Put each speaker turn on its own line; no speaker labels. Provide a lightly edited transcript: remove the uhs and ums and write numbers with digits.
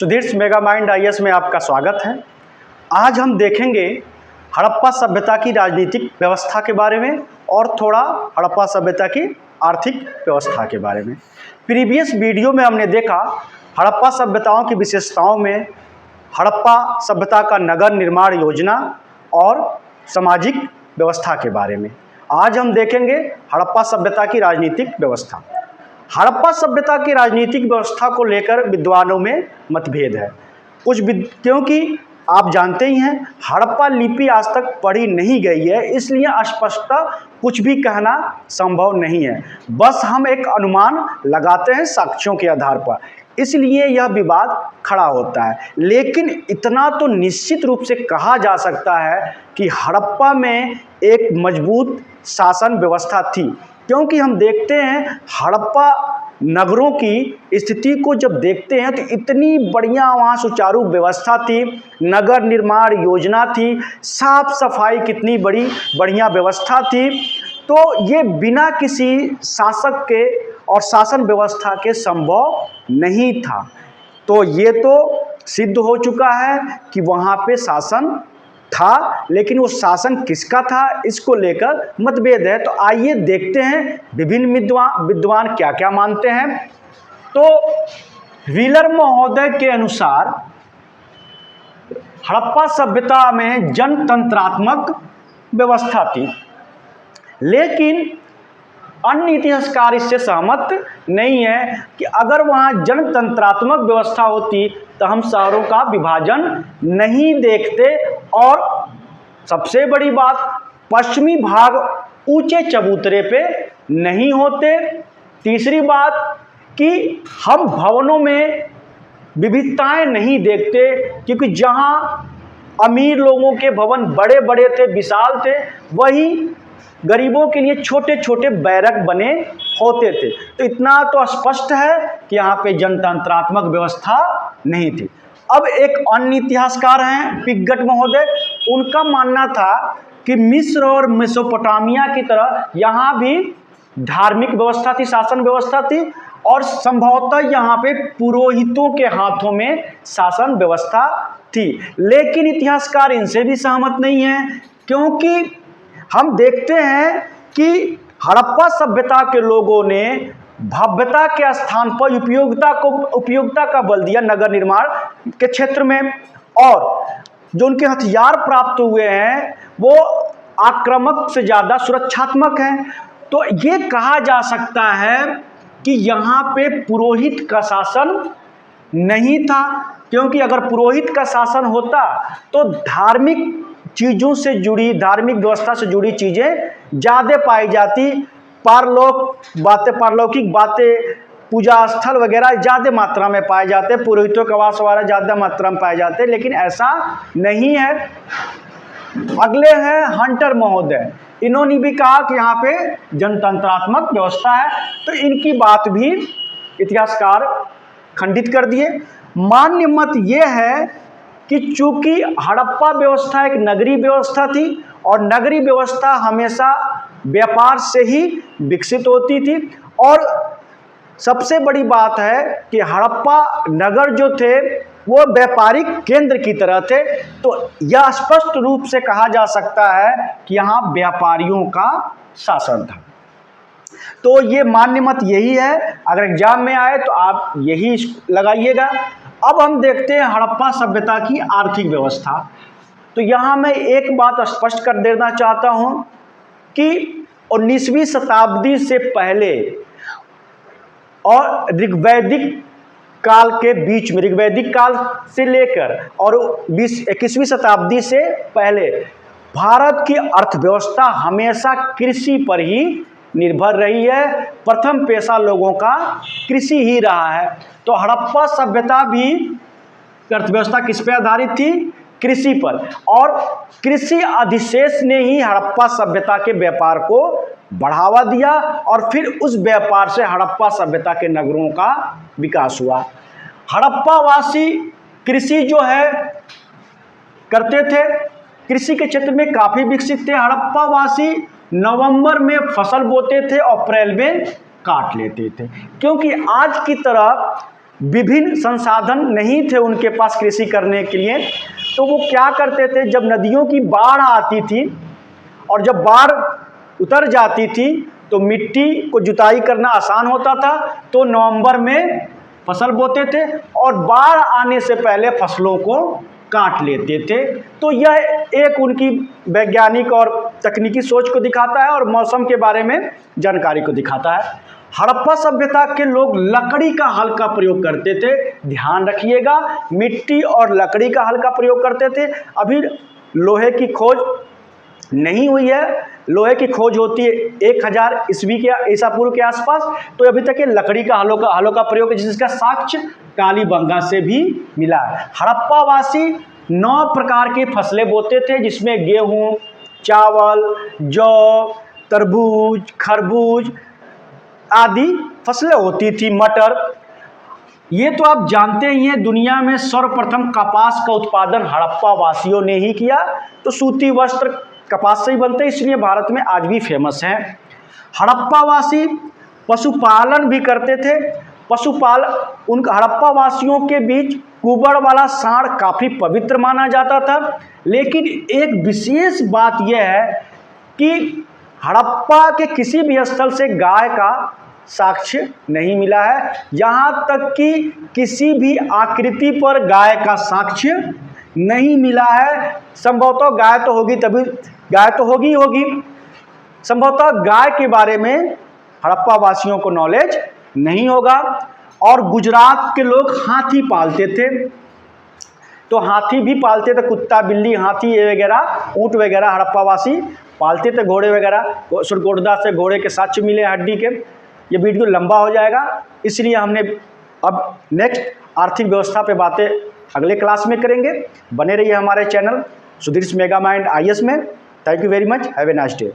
सुधीर्ष mega mind IAS में आपका स्वागत है। आज हम देखेंगे हड़प्पा सभ्यता की राजनीतिक व्यवस्था के बारे में और थोड़ा हड़प्पा सभ्यता की आर्थिक व्यवस्था के बारे में। प्रीवियस वीडियो में हमने देखा हड़प्पा सभ्यताओं की विशेषताओं में हड़प्पा सभ्यता का नगर निर्माण योजना और सामाजिक व्यवस्था के बारे में। आज हम देखेंगे हड़प्पा सभ्यता की राजनीतिक व्यवस्था। हड़प्पा सभ्यता की राजनीतिक व्यवस्था को लेकर विद्वानों में मतभेद है। क्योंकि आप जानते ही हैं हड़प्पा लिपि आज तक पढ़ी नहीं गई है, इसलिए स्पष्टता कुछ भी कहना संभव नहीं है। बस हम एक अनुमान लगाते हैं साक्ष्यों के आधार पर, इसलिए यह विवाद खड़ा होता है। लेकिन इतना तो निश्चित रूप से कहा जा सकता है कि हड़प्पा में एक मजबूत शासन व्यवस्था थी, क्योंकि हम देखते हैं हड़प्पा नगरों की स्थिति को जब देखते हैं तो इतनी बढ़िया वहाँ सुचारू व्यवस्था थी, नगर निर्माण योजना थी, साफ सफाई कितनी बढ़िया व्यवस्था थी। तो ये बिना किसी शासक के और शासन व्यवस्था के संभव नहीं था। तो ये तो सिद्ध हो चुका है कि वहाँ पे शासन था, लेकिन वो शासन किसका था इसको लेकर मतभेद है। तो आइए देखते हैं विभिन्न विद्वान क्या क्या मानते हैं। तो व्हीलर महोदय के अनुसार हड़प्पा सभ्यता में जनतंत्रात्मक व्यवस्था थी, लेकिन अन्य इतिहासकार इससे सहमत नहीं है कि अगर वहाँ जनतंत्रात्मक व्यवस्था होती तो हम शहरों का विभाजन नहीं देखते। और सबसे बड़ी बात, पश्चिमी भाग ऊंचे चबूतरे पे नहीं होते। तीसरी बात कि हम भवनों में विविधताएं नहीं देखते, क्योंकि जहाँ अमीर लोगों के भवन बड़े बड़े थे, विशाल थे, वहीं गरीबों के लिए छोटे छोटे बैरक बने होते थे। तो इतना तो स्पष्ट है कि यहाँ पे जनतंत्रात्मक व्यवस्था नहीं थी। अब एक अन्य इतिहासकार हैं पिग्गट महोदय, उनका मानना था कि मिस्र और मेसोपोटामिया की तरह यहाँ भी धार्मिक व्यवस्था थी, शासन व्यवस्था थी, और संभवतः यहाँ पे पुरोहितों के हाथों में शासन व्यवस्था थी। लेकिन इतिहासकार इनसे भी सहमत नहीं है, क्योंकि हम देखते हैं कि हड़प्पा सभ्यता के लोगों ने भव्यता के स्थान पर उपयोगिता का बल दिया नगर निर्माण के क्षेत्र में, और जो उनके हथियार प्राप्त हुए हैं वो आक्रामक से ज़्यादा सुरक्षात्मक हैं। तो ये कहा जा सकता है कि यहाँ पे पुरोहित का शासन नहीं था, क्योंकि अगर पुरोहित का शासन होता तो धार्मिक चीज़ों से जुड़ी, धार्मिक व्यवस्था से जुड़ी चीज़ें ज़्यादा पाई जाती, पारलौकिक बातें, पूजा स्थल वगैरह ज़्यादा मात्रा में पाए जाते, पुरोहितों का वास वगैरह ज़्यादा मात्रा में पाए जाते, लेकिन ऐसा नहीं है। अगले हैं हंटर महोदय, इन्होंने भी कहा कि यहाँ पे जनतंत्रात्मक व्यवस्था है, तो इनकी बात भी इतिहासकार खंडित कर दिए। मान्य मत ये है कि चूंकि हड़प्पा व्यवस्था एक नगरीय व्यवस्था थी और नगरीय व्यवस्था हमेशा व्यापार से ही विकसित होती थी, और सबसे बड़ी बात है कि हड़प्पा नगर जो थे वो व्यापारिक केंद्र की तरह थे। तो यह स्पष्ट रूप से कहा जा सकता है कि यहाँ व्यापारियों का शासन था। तो ये मान्य मत यही है, अगर एग्जाम में आए तो आप यही लगाइएगा। अब हम देखते हैं हड़प्पा सभ्यता की आर्थिक व्यवस्था। तो यहाँ मैं एक बात स्पष्ट कर देना चाहता हूँ कि 19वीं शताब्दी से पहले और ऋग्वैदिक काल के बीच में, ऋग्वैदिक काल से लेकर और 21वीं शताब्दी से पहले भारत की अर्थव्यवस्था हमेशा कृषि पर ही निर्भर रही है। प्रथम पेशा लोगों का कृषि ही रहा है। तो हड़प्पा सभ्यता भी अर्थव्यवस्था किस पे आधारित थी? कृषि पर, और कृषि अधिशेष ने ही हड़प्पा सभ्यता के व्यापार को बढ़ावा दिया, और फिर उस व्यापार से हड़प्पा सभ्यता के नगरों का विकास हुआ। हड़प्पावासी कृषि जो है करते थे, कृषि के क्षेत्र में काफ़ी विकसित थे। हड़प्पावासी नवंबर में फसल बोते थे और अप्रैल में काट लेते थे, क्योंकि आज की तरह विभिन्न संसाधन नहीं थे उनके पास कृषि करने के लिए, तो वो क्या करते थे, जब नदियों की बाढ़ आती थी और जब बाढ़ उतर जाती थी तो मिट्टी को जुताई करना आसान होता था, तो नवंबर में फसल बोते थे और बाढ़ आने से पहले फसलों को काट लेते थे। तो यह एक उनकी वैज्ञानिक और तकनीकी सोच को दिखाता है और मौसम के बारे में जानकारी को दिखाता है। हड़प्पा सभ्यता के लोग लकड़ी का हल का प्रयोग करते थे, ध्यान रखिएगा, मिट्टी और लकड़ी का हल का प्रयोग करते थे। अभी लोहे की खोज नहीं हुई है, लोहे की खोज होती है 1000 ईस्वी के ईसा पूर्व के आसपास, तो अभी तक ये लकड़ी का हलों का प्रयोग है, जिसका साक्ष्य कालीबंगा से भी मिला है। हड़प्पावासी 9 प्रकार की फसलें बोते थे, जिसमें गेहूं, चावल, जौ, तरबूज, खरबूज आदि फसलें होती थी, मटर। ये तो आप जानते ही हैं, दुनिया में सर्वप्रथम कपास का उत्पादन हड़प्पा वासियों ने ही किया। तो सूती वस्त्र कपास से ही बनते, इसलिए भारत में आज भी फेमस हैं। हड़प्पा वासी पशुपालन भी करते थे। उन हड़प्पा वासियों के बीच कुबड़ वाला सांड काफ़ी पवित्र माना जाता था। लेकिन एक विशेष बात यह है कि हड़प्पा के किसी भी स्थल से गाय का साक्ष्य नहीं मिला है, यहाँ तक कि किसी भी आकृति पर गाय का साक्ष्य नहीं मिला है। संभवतः गाय तो होगी, संभवतः गाय के बारे में हड़प्पा वासियों को नॉलेज नहीं होगा। और गुजरात के लोग हाथी पालते थे, तो हाथी भी पालते थे, कुत्ता, बिल्ली, हाथी वगैरह, ऊँट वगैरह हड़प्पा वासी पालते थे, घोड़े वगैरह। सुरकोटदा से घोड़े के साक्ष्य मिले हड्डी के। ये वीडियो लंबा हो जाएगा, इसलिए हमने अब नेक्स्ट आर्थिक व्यवस्था पे बातें अगले क्लास में करेंगे। बने रहिए हमारे चैनल सुधीर्ष मेगा माइंड IAS में। Thank you very much, have a nice day.